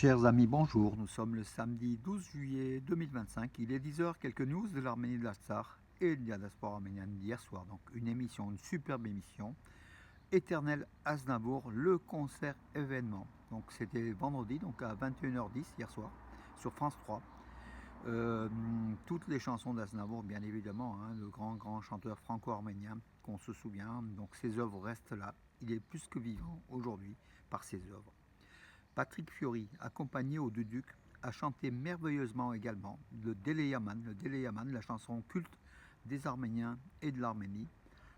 Chers amis, bonjour. Nous sommes le samedi 12 juillet 2025. Il est 10 heures. Quelques news de l'Arménie de l'Artsakh et de la diaspora arménienne d'hier soir. Donc, une émission, une superbe émission. Éternel Aznavour, le concert événement. Donc, c'était vendredi, donc à 21h10 hier soir, sur France 3. Toutes les chansons d'Aznavour, bien évidemment, hein, le grand chanteur franco-arménien qu'on se souvient. Donc, ses œuvres restent là. Il est plus que vivant aujourd'hui par ses œuvres. Patrick Fiori, accompagné au Duduk, a chanté merveilleusement également le Deleyaman, la chanson culte des Arméniens et de l'Arménie.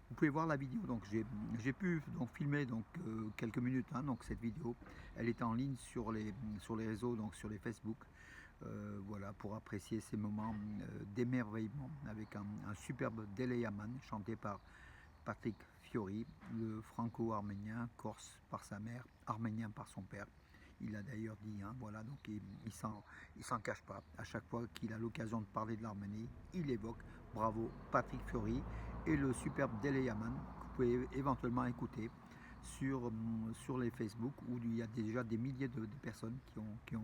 Vous pouvez voir la vidéo, donc j'ai pu donc filmer donc quelques minutes, hein, donc cette vidéo, elle est en ligne sur les réseaux, donc sur les Facebook, voilà, pour apprécier ces moments d'émerveillement avec un superbe Deleyaman chanté par Patrick Fiori, le franco-arménien, corse par sa mère, arménien par son père. Il a d'ailleurs dit, hein, voilà, donc il s'en cache pas. À chaque fois qu'il a l'occasion de parler de l'Arménie, il évoque, bravo, Patrick Fiori et le superbe Dele Yaman, que vous pouvez éventuellement écouter sur les Facebook, où il y a déjà des milliers de personnes qui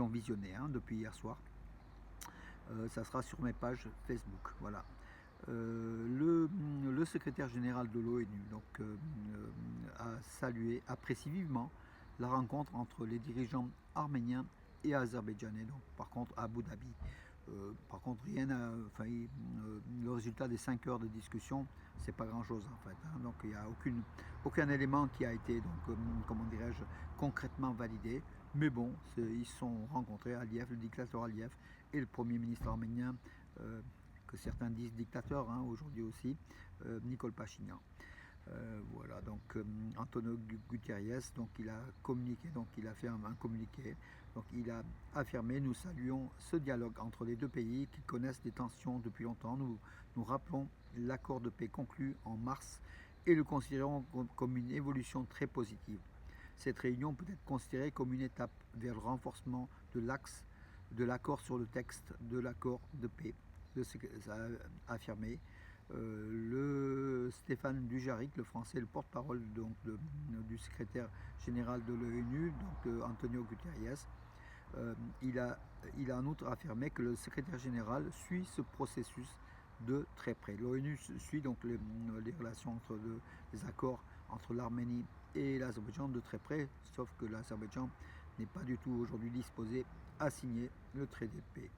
ont visionné, hein, depuis hier soir. Ça sera sur mes pages Facebook, voilà. Le secrétaire général de l'ONU apprécie vivement la rencontre entre les dirigeants arméniens et azerbaïdjanais, donc par contre à Abu Dhabi. Par contre, le résultat des 5 heures de discussion, c'est pas grand chose en fait, hein. Donc il n'y a aucun élément qui a été, donc, comment dirais-je, concrètement validé. Mais bon, ils se sont rencontrés, Aliyev, le dictateur Aliyev, et le premier ministre arménien, que certains disent dictateur, hein, aujourd'hui aussi, Nicole Pachinian. Voilà, donc Antonio Guterres, donc il a communiqué, donc il a fait un communiqué, donc il a affirmé: nous saluons ce dialogue entre les deux pays qui connaissent des tensions depuis longtemps. Nous rappelons l'accord de paix conclu en mars et le considérons comme une évolution très positive. Cette réunion peut être considérée comme une étape vers le renforcement de l'axe de l'accord sur le texte de l'accord de paix, a affirmé le Stéphane Dujarric, le français, le porte-parole du secrétaire général de l'ONU, donc Antonio Guterres. Il a en outre affirmé que le secrétaire général suit ce processus de très près. L'ONU suit donc les relations les accords entre l'Arménie et l'Azerbaïdjan de très près, sauf que l'Azerbaïdjan n'est pas du tout aujourd'hui disposé à signer le traité de paix.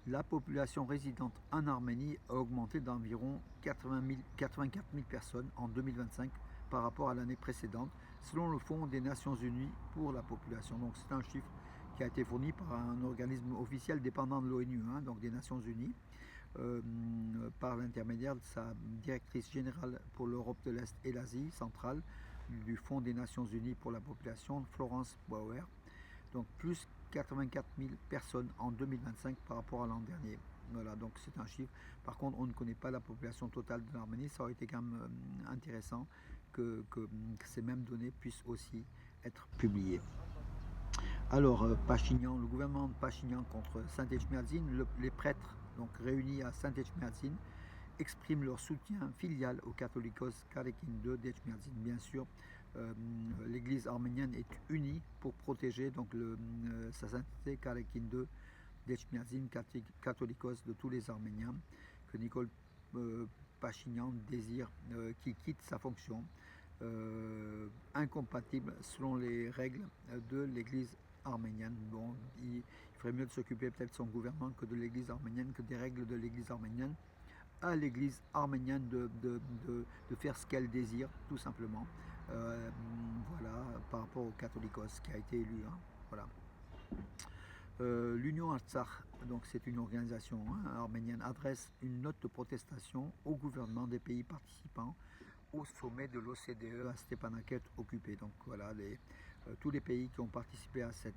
La population résidente en Arménie a augmenté d'environ 84 000 personnes en 2025 par rapport à l'année précédente, selon le Fonds des Nations Unies pour la population. Donc c'est un chiffre qui a été fourni par un organisme officiel dépendant de l'ONU, hein, donc des Nations Unies, par l'intermédiaire de sa directrice générale pour l'Europe de l'Est et l'Asie centrale du Fonds des Nations Unies pour la population, Florence Bauer. Donc plus 84 000 personnes en 2025 par rapport à l'an dernier. Voilà, donc c'est un chiffre. Par contre, on ne connaît pas la population totale de l'Arménie. Ça aurait été quand même intéressant que ces mêmes données puissent aussi être publiées. Alors, Pachinian, le gouvernement de Pachinian contre Saint-Etchmiadzin, les prêtres donc réunis à Saint-Etchmiadzin expriment leur soutien filial aux catholicos Karekin II d'Etchmiadzin. Bien sûr, l'Église arménienne est unie pour protéger donc sa sainteté Karekin II d'Etchmiadzin, catholicos de tous les Arméniens, que Nicole Pachinian désire qu'il quitte sa fonction, incompatible selon les règles de l'Église arménienne. Bon, il ferait mieux de s'occuper peut-être de son gouvernement que de l'Église arménienne, que des règles de l'Église arménienne, à l'Église arménienne de faire ce qu'elle désire, tout simplement. Voilà, par rapport au catholicos qui a été élu, hein, voilà. L'Union Artsakh, donc c'est une organisation, hein, arménienne, adresse une note de protestation au gouvernement des pays participants au sommet de l'OCDE à Stepanakert occupé. Donc voilà, tous les pays qui ont participé à ce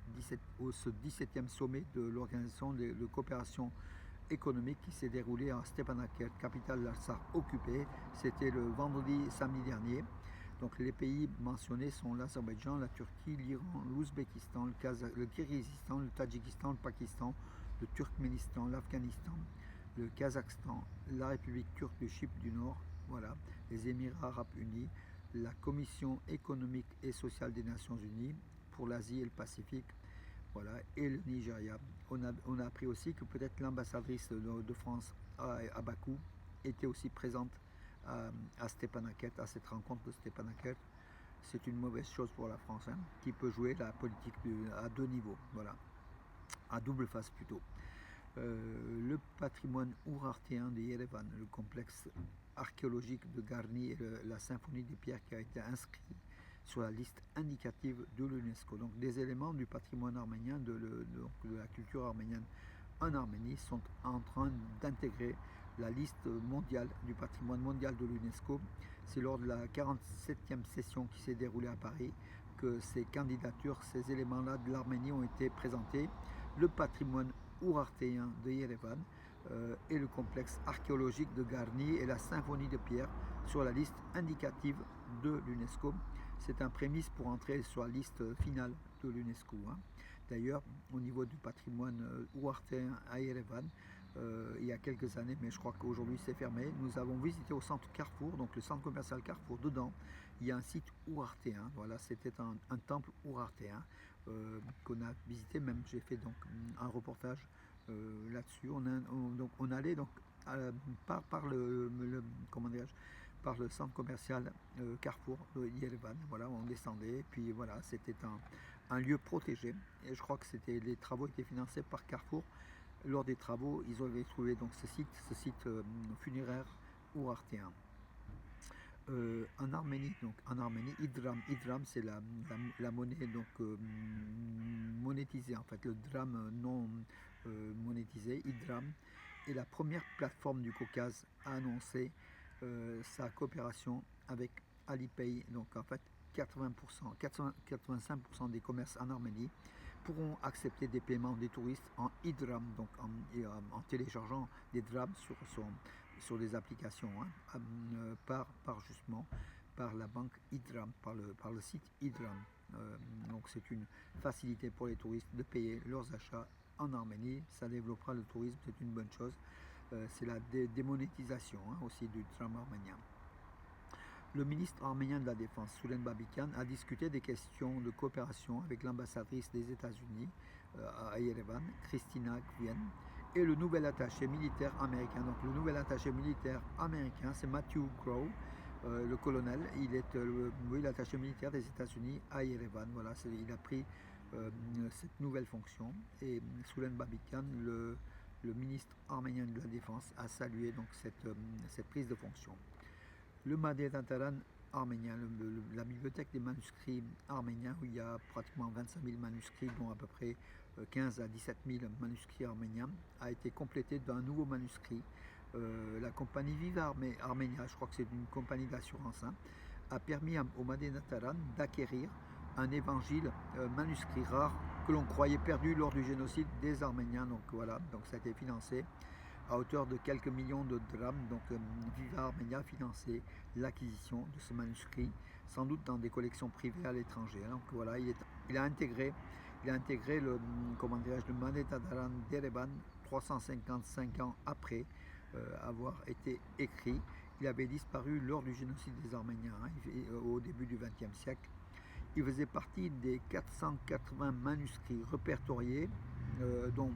17e sommet de l'organisation de coopération économique qui s'est déroulé à Stepanakert, capitale de l'Artsakh occupée. C'était le samedi dernier. Donc les pays mentionnés sont l'Azerbaïdjan, la Turquie, l'Iran, l'Ouzbékistan, le Kirghizistan, le Tadjikistan, le Pakistan, le Turkménistan, l'Afghanistan, le Kazakhstan, la République turque de Chypre du Nord, voilà, les Émirats arabes unis, la Commission économique et sociale des Nations unies, pour l'Asie et le Pacifique, voilà, et le Nigeria. On a appris aussi que peut-être l'ambassadrice de France à Bakou était aussi présente à Stepanakert, à cette rencontre de Stepanakert. C'est une mauvaise chose pour la France, hein, qui peut jouer la politique à deux niveaux, voilà, à double face plutôt. Le patrimoine ourartéen de Yerevan, le complexe archéologique de Garni et la symphonie des pierres qui a été inscrit sur la liste indicative de l'UNESCO. Donc des éléments du patrimoine arménien, de la culture arménienne en Arménie sont en train d'intégrer la liste mondiale du patrimoine mondial de l'UNESCO. C'est lors de la 47e session qui s'est déroulée à Paris que ces candidatures, ces éléments-là de l'Arménie ont été présentés. Le patrimoine ourartéen de Yerevan et le complexe archéologique de Garni et la symphonie de pierre sur la liste indicative de l'UNESCO. C'est un prémisse pour entrer sur la liste finale de l'UNESCO, hein. D'ailleurs, au niveau du patrimoine ourartéen à Yerevan, il y a quelques années, mais je crois qu'aujourd'hui c'est fermé, nous avons visité au centre Carrefour, donc le centre commercial Carrefour, dedans, il y a un site ourartéen. Voilà, c'était un temple ourartéen qu'on a visité, même j'ai fait donc un reportage là-dessus. On allait donc par comment dirais-je, par le centre commercial Carrefour de Yerevan. Voilà, on descendait, puis voilà, c'était un lieu protégé. Et je crois que les travaux étaient financés par Carrefour. Lors des travaux, ils avaient trouvé donc ce site funéraire ourartéen. En Arménie, Idram c'est la monnaie donc monétisée, en fait le drame non monétisé. Idram est la première plateforme du Caucase à annoncer sa coopération avec Alipay. Donc en fait 85% des commerces en Arménie pourront accepter des paiements des touristes en Idram, donc en téléchargeant des drams sur des applications, hein, justement par la banque Idram, par le site Idram. Donc c'est une facilité pour les touristes de payer leurs achats en Arménie. Ça développera le tourisme, c'est une bonne chose. C'est la démonétisation, hein, aussi du dram arménien. Le ministre arménien de la Défense, Soulen Babikian, a discuté des questions de coopération avec l'ambassadrice des États-Unis à Yerevan, Christina Kvien, et le nouvel attaché militaire américain. Donc le nouvel attaché militaire américain, c'est Matthew Crow, le colonel. Il est l'attaché militaire des États-Unis à Yerevan. Voilà, il a pris cette nouvelle fonction. Et Soulen Babikian, le ministre arménien de la Défense, a salué donc cette prise de fonction. Le Madinataran arménien, la bibliothèque des manuscrits arméniens, où il y a pratiquement 25 000 manuscrits, dont à peu près 15 à 17 000 manuscrits arméniens, a été complétée d'un nouveau manuscrit. La compagnie Viva Arménia, je crois que c'est une compagnie d'assurance, hein, a permis au Madinataran d'acquérir un évangile manuscrit rare que l'on croyait perdu lors du génocide des Arméniens. Donc voilà, donc ça a été financé à hauteur de quelques millions de drams. Donc Viva Arménia a financé l'acquisition de ce manuscrit, sans doute dans des collections privées à l'étranger. Donc voilà, il a intégré le Madinataran d'Erevan 355 ans après avoir été écrit. Il avait disparu lors du génocide des Arméniens, hein, au début du XXe siècle. Il faisait partie des 480 manuscrits répertoriés, dont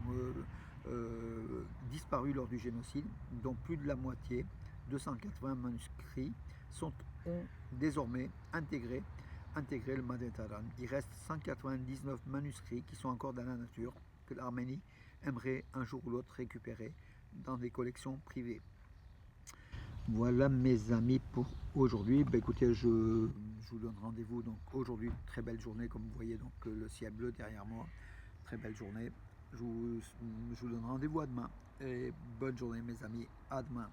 disparus lors du génocide, dont plus de la moitié, 280 manuscrits, ont désormais intégré le Madinataran. Il reste 199 manuscrits qui sont encore dans la nature, que l'Arménie aimerait un jour ou l'autre récupérer dans des collections privées. Voilà mes amis pour aujourd'hui. Écoutez, je vous donne rendez-vous donc aujourd'hui. Très belle journée, comme vous voyez donc le ciel bleu derrière moi. Très belle journée. Je vous donne rendez-vous à demain. Et bonne journée mes amis. À demain.